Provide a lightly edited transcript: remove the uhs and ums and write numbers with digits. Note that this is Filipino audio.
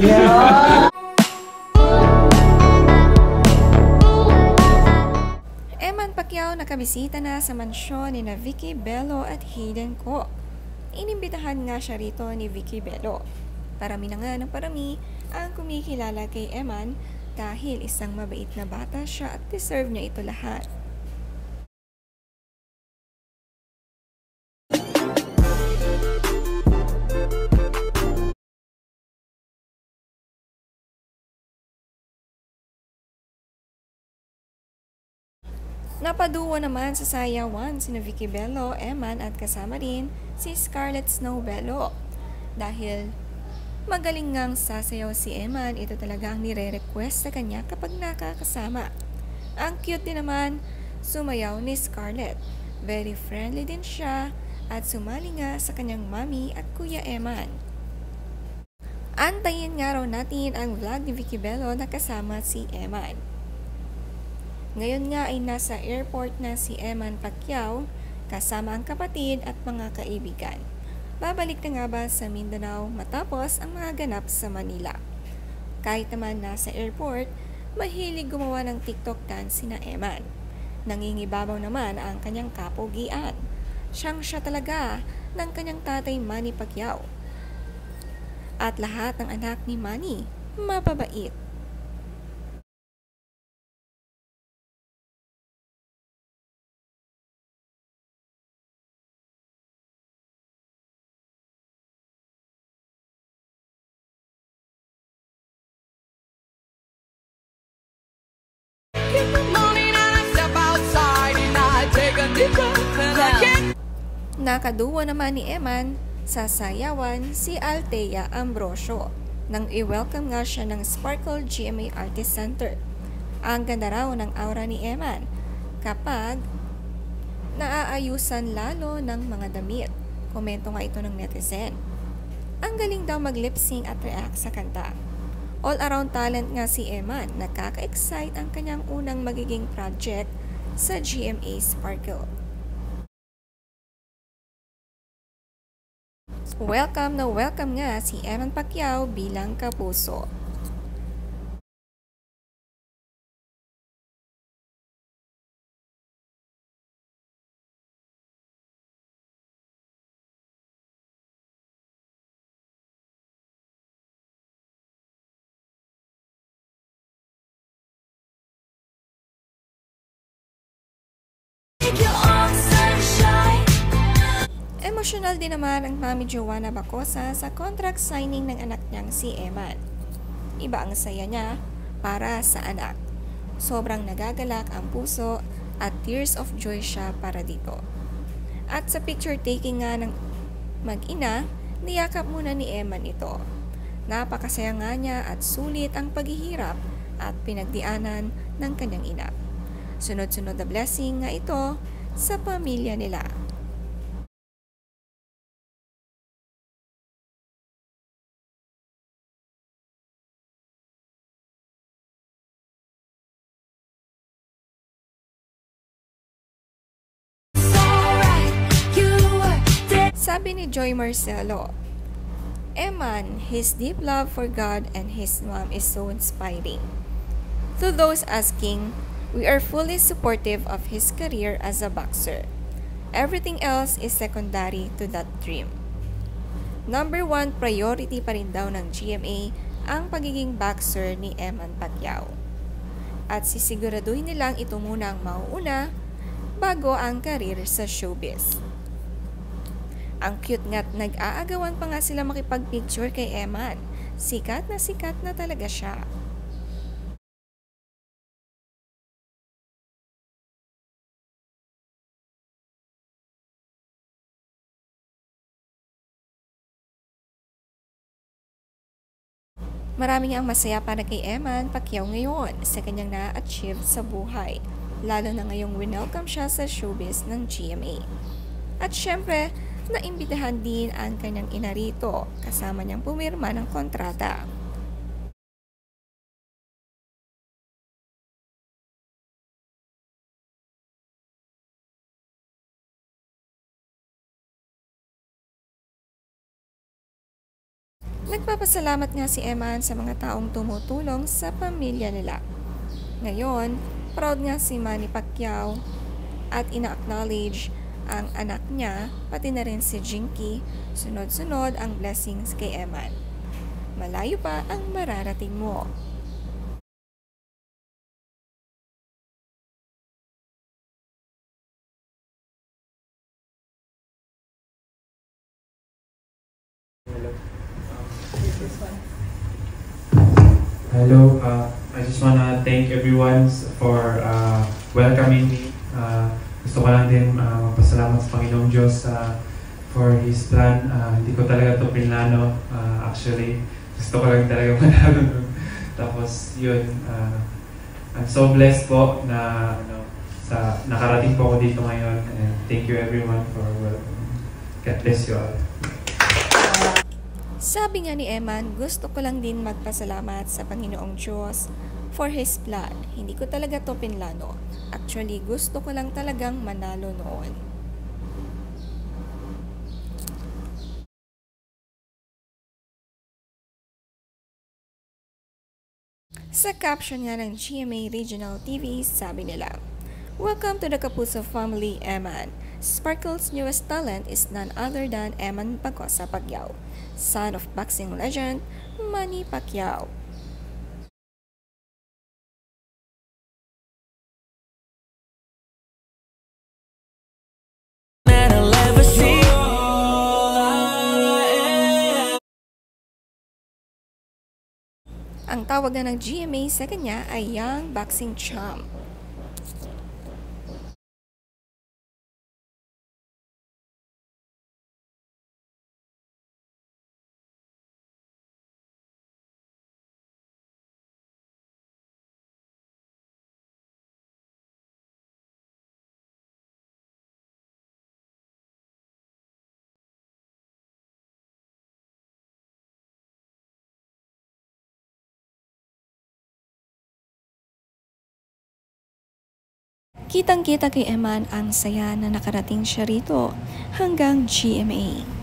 Eman Pacquiao nakabisita na sa mansyon ni Vicky Bello at Hayden Ko. Inimbitahan nga siya rito ni Vicky Bello. Parami na nga ng parami ang kumikilala kay Eman dahil isang mabait na bata siya at deserve niya ito lahat. Napaduwa naman sa sayawan sina Vicky Bello, Eman at kasama rin si Scarlett Snow Bello. Dahil magaling ngang sasayaw si Eman, ito talaga ang nire-request sa kanya kapag nakakasama. Ang cute din naman sumayaw ni Scarlett. Very friendly din siya at sumali nga sa kanyang mami at kuya Eman. Antayin nga raw natin ang vlog ni Vicky Bello na kasama si Eman. Ngayon nga ay nasa airport na si Eman Pacquiao kasama ang kapatid at mga kaibigan. Babalik na nga ba sa Mindanao matapos ang mga ganap sa Manila? Kahit naman nasa airport, mahilig gumawa ng TikTok dance sina Eman. Nangingibabaw naman ang kanyang kapugian. Siya talaga ng kanyang tatay Manny Pacquiao. At lahat ng anak ni Manny, mababait. Nakaduwa naman ni Eman sa sayawan si Althea Ambrosio nang i-welcome nga siya ng Sparkle GMA Artist Center. Ang ganda raw ng aura ni Eman kapag naaayusan lalo ng mga damit. Komento nga ito ng netizen. Ang galing daw mag-lip-sync at react sa kanta. All-around talent nga si Eman. Nakaka-excite ang kanyang unang magiging project sa GMA Sparkle. Welcome na welcome nga si Eman Pacquiao bilang kapuso. Emosyonal din naman ang Mami Joanna Bacosa sa contract signing ng anak niyang si Eman. Iba ang saya niya para sa anak. Sobrang nagagalak ang puso at tears of joy siya para dito. At sa picture taking nga ng mag-ina, niyakap muna ni Eman ito. Napakasaya nga niya at sulit ang paghihirap at pinagdianan ng kanyang ina. Sunod-sunod na blessing nga ito sa pamilya nila. Sabi ni Joy Marcelo, Eman, his deep love for God and his mom is so inspiring. To those asking, we are fully supportive of his career as a boxer. Everything else is secondary to that dream. Number 1 priority pa rin daw ng GMA ang pagiging boxer ni Eman Pacquiao. At sisiguraduhin nilang ito muna ang mauuna bago ang career sa showbiz. Ang cute nga't nag-aagawan pa nga sila makipag-picture kay Eman. Sikat na talaga siya. Maraming ang masaya para kay Eman Pacquiao ngayon sa kanyang na-achieve sa buhay. Lalo na ngayong winelcome siya sa showbiz ng GMA. At syempre, naimbitahan din ang kanyang ina rito, kasama niyang pumirma ng kontrata. Nagpapasalamat nga si Eman sa mga taong tumutulong sa pamilya nila. Ngayon, proud nga si Manny Pacquiao at ina-acknowledge ang anak niya, pati na rin si Jinky. Sunod-sunod ang blessings kay Eman. Malayo pa ang mararating mo. Hello, I just wanna thank everyone for welcoming me. Gusto ko lang din magpasalamat sa Panginoong Diyos for His plan. Hindi ko talaga ito pinlano. Actually, gusto ko lang talaga manalo. Tapos yun, I'm so blessed po na nakarating po ako dito ngayon. And thank you everyone for welcoming. God bless you all. Sabi nga ni Eman, gusto ko lang din magpasalamat sa Panginoong Diyos for His plan. Hindi ko talaga to pinlano. Actually, gusto ko lang talagang manalo noon. Sa caption nga ng GMA Regional TV, sabi nila, "Welcome to the Kapuso family, Eman. Sparkle's newest talent is none other than Eman Pacosa Pacquiao, son of boxing legend Manny Pacquiao." Ang tawag na ng GMA sa kanya ay Young Boxing Champ. Kitang-kita kay Eman ang saya na nakarating siya rito hanggang GMA.